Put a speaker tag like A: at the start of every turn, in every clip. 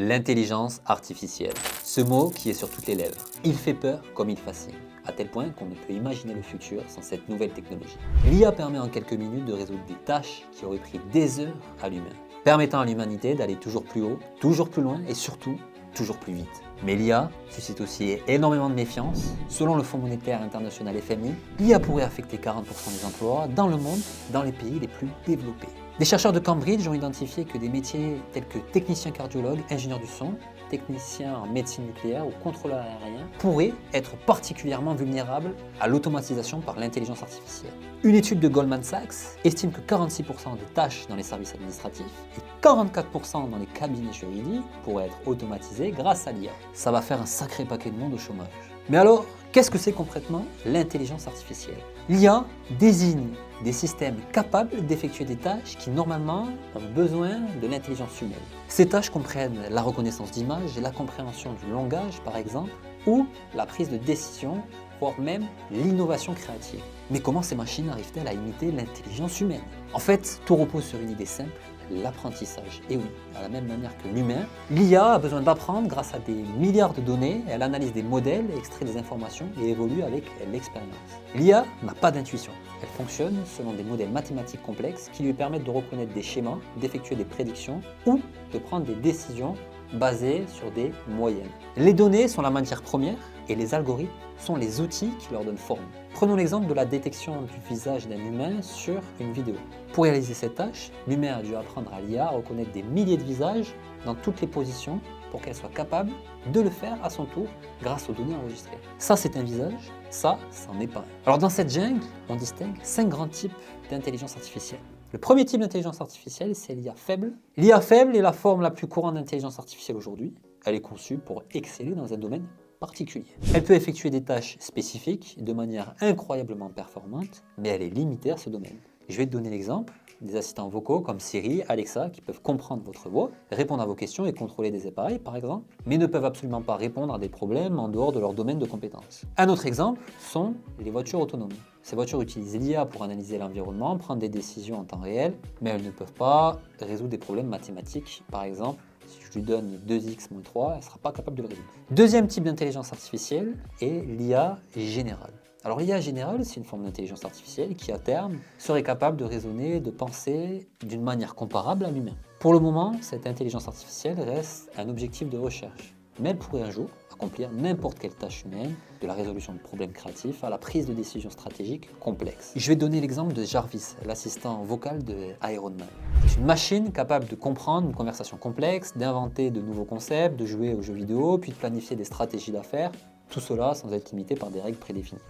A: L'intelligence artificielle. Ce mot qui est sur toutes les lèvres. Il fait peur comme il fascine, à tel point qu'on ne peut imaginer le futur sans cette nouvelle technologie. L'IA permet en quelques minutes de résoudre des tâches qui auraient pris des heures à l'humain, permettant à l'humanité d'aller toujours plus haut, toujours plus loin et surtout, toujours plus vite. Mais l'IA suscite aussi énormément de méfiance. Selon le Fonds monétaire international FMI, l'IA pourrait affecter 40% des emplois dans le monde, dans les pays les plus développés. Des chercheurs de Cambridge ont identifié que des métiers tels que technicien cardiologue, ingénieur du son, technicien en médecine nucléaire ou contrôleur aérien pourraient être particulièrement vulnérables à l'automatisation par l'intelligence artificielle. Une étude de Goldman Sachs estime que 46% des tâches dans les services administratifs et 44% dans les cabinets juridiques pourraient être automatisées grâce à l'IA. Ça va faire un sacré paquet de monde au chômage. Mais alors, qu'est-ce que c'est concrètement l'intelligence artificielle? L'IA désigne des systèmes capables d'effectuer des tâches qui normalement ont besoin de l'intelligence humaine. Ces tâches comprennent la reconnaissance d'images et la compréhension du langage par exemple, ou la prise de décision, voire même l'innovation créative. Mais comment ces machines arrivent-elles à imiter l'intelligence humaine? En fait, tout repose sur une idée simple, l'apprentissage. Et oui, à la même manière que l'humain, l'IA a besoin d'apprendre grâce à des milliards de données, elle analyse des modèles, extrait des informations et évolue avec l'expérience. L'IA n'a pas d'intuition, elle fonctionne selon des modèles mathématiques complexes qui lui permettent de reconnaître des schémas, d'effectuer des prédictions ou de prendre des décisions basées sur des moyennes. Les données sont la matière première et les algorithmes sont les outils qui leur donnent forme. Prenons l'exemple de la détection du visage d'un humain sur une vidéo. Pour réaliser cette tâche, l'humain a dû apprendre à l'IA à reconnaître des milliers de visages dans toutes les positions pour qu'elle soit capable de le faire à son tour grâce aux données enregistrées. Ça, c'est un visage, ça, c'en est pas un. Alors dans cette jungle, on distingue 5 grands types d'intelligence artificielle. Le premier type d'intelligence artificielle, c'est l'IA faible. L'IA faible est la forme la plus courante d'intelligence artificielle aujourd'hui. Elle est conçue pour exceller dans un domaine particulier. Elle peut effectuer des tâches spécifiques de manière incroyablement performante, mais elle est limitée à ce domaine. Je vais te donner l'exemple des assistants vocaux comme Siri, Alexa, qui peuvent comprendre votre voix, répondre à vos questions et contrôler des appareils par exemple, mais ne peuvent absolument pas répondre à des problèmes en dehors de leur domaine de compétences. Un autre exemple sont les voitures autonomes. Ces voitures utilisent l'IA pour analyser l'environnement, prendre des décisions en temps réel, mais elles ne peuvent pas résoudre des problèmes mathématiques. Par exemple, si je lui donne 2x moins 3, elle ne sera pas capable de le résoudre. Deuxième type d'intelligence artificielle est l'IA générale. Alors l'IA générale, c'est une forme d'intelligence artificielle qui à terme serait capable de raisonner, de penser d'une manière comparable à l'humain. Pour le moment, cette intelligence artificielle reste un objectif de recherche, mais elle pourrait un jour accomplir n'importe quelle tâche humaine, de la résolution de problèmes créatifs à la prise de décisions stratégiques complexes. Je vais donner l'exemple de Jarvis, l'assistant vocal de Iron Man. C'est une machine capable de comprendre une conversation complexe, d'inventer de nouveaux concepts, de jouer aux jeux vidéo, puis de planifier des stratégies d'affaires, tout cela sans être limité par des règles prédéfinies.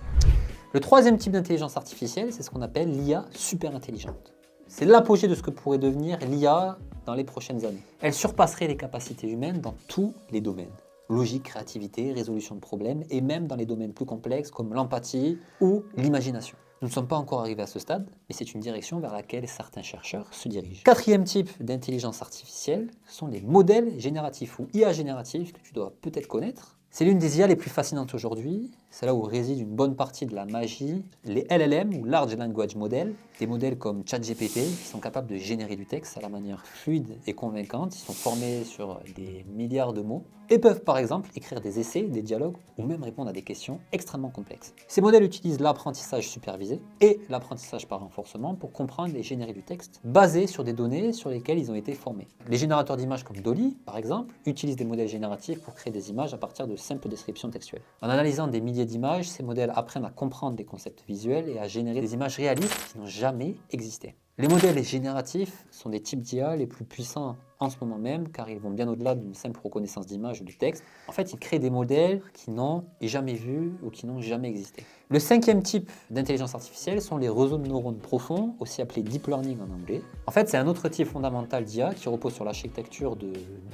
A: Le troisième type d'intelligence artificielle, c'est ce qu'on appelle l'IA super intelligente. C'est l'apogée de ce que pourrait devenir l'IA dans les prochaines années. Elle surpasserait les capacités humaines dans tous les domaines. Logique, créativité, résolution de problèmes et même dans les domaines plus complexes comme l'empathie ou l'imagination. Nous ne sommes pas encore arrivés à ce stade, mais c'est une direction vers laquelle certains chercheurs se dirigent. Quatrième type d'intelligence artificielle sont les modèles génératifs ou IA génératifs que tu dois peut-être connaître. C'est l'une des IA les plus fascinantes aujourd'hui, c'est là où réside une bonne partie de la magie. Les LLM ou Large Language Models, des modèles comme ChatGPT qui sont capables de générer du texte à la manière fluide et convaincante, ils sont formés sur des milliards de mots et peuvent par exemple écrire des essais, des dialogues ou même répondre à des questions extrêmement complexes. Ces modèles utilisent l'apprentissage supervisé et l'apprentissage par renforcement pour comprendre et générer du texte basé sur des données sur lesquelles ils ont été formés. Les générateurs d'images comme Dolly, par exemple, utilisent des modèles génératifs pour créer des images à partir de simples descriptions textuelles. En analysant des milliers d'images, ces modèles apprennent à comprendre des concepts visuels et à générer des images réalistes qui n'ont jamais existé. Les modèles génératifs sont des types d'IA les plus puissants en ce moment même car ils vont bien au-delà d'une simple reconnaissance d'image ou de texte. En fait, ils créent des modèles qui n'ont jamais vu ou qui n'ont jamais existé. Le cinquième type d'intelligence artificielle sont les réseaux de neurones profonds, aussi appelés deep learning en anglais. En fait, c'est un autre type fondamental d'IA qui repose sur l'architecture de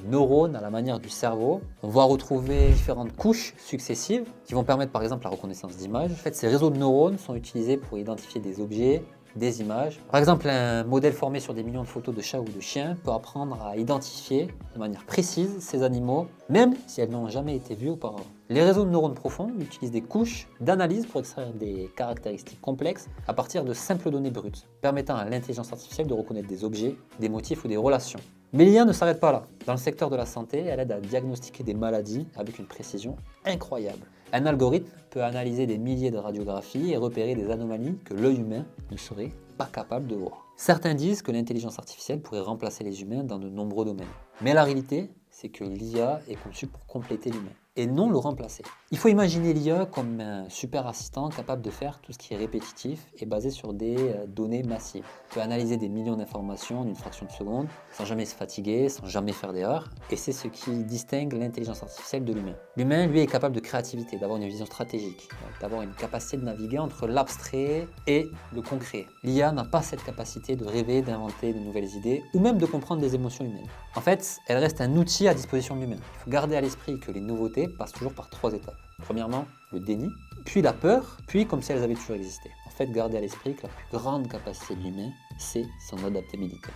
A: neurones à la manière du cerveau. On va retrouver différentes couches successives qui vont permettre par exemple la reconnaissance d'images. En fait, ces réseaux de neurones sont utilisés pour identifier des objets, des images. Par exemple, un modèle formé sur des millions de photos de chats ou de chiens peut apprendre à identifier de manière précise ces animaux, même si elles n'ont jamais été vues auparavant. Les réseaux de neurones profonds utilisent des couches d'analyse pour extraire des caractéristiques complexes à partir de simples données brutes, permettant à l'intelligence artificielle de reconnaître des objets, des motifs ou des relations. Mais l'IA ne s'arrête pas là. Dans le secteur de la santé, elle aide à diagnostiquer des maladies avec une précision incroyable. Un algorithme peut analyser des milliers de radiographies et repérer des anomalies que l'œil humain ne serait pas capable de voir. Certains disent que l'intelligence artificielle pourrait remplacer les humains dans de nombreux domaines. Mais la réalité, c'est que l'IA est conçue pour compléter l'humain et non le remplacer. Il faut imaginer l'IA comme un super assistant capable de faire tout ce qui est répétitif et basé sur des données massives. Il peut analyser des millions d'informations en une fraction de seconde sans jamais se fatiguer, sans jamais faire d'erreur. Et c'est ce qui distingue l'intelligence artificielle de l'humain. L'humain, lui, est capable de créativité, d'avoir une vision stratégique, d'avoir une capacité de naviguer entre l'abstrait et le concret. L'IA n'a pas cette capacité de rêver, d'inventer de nouvelles idées ou même de comprendre des émotions humaines. En fait, elle reste un outil à disposition de l'humain. Il faut garder à l'esprit que les nouveautés passent toujours par 3 étapes. Premièrement, le déni, puis la peur, puis comme si elles avaient toujours existé. En fait, gardez à l'esprit que la plus grande capacité de l'humain, c'est son adaptabilité.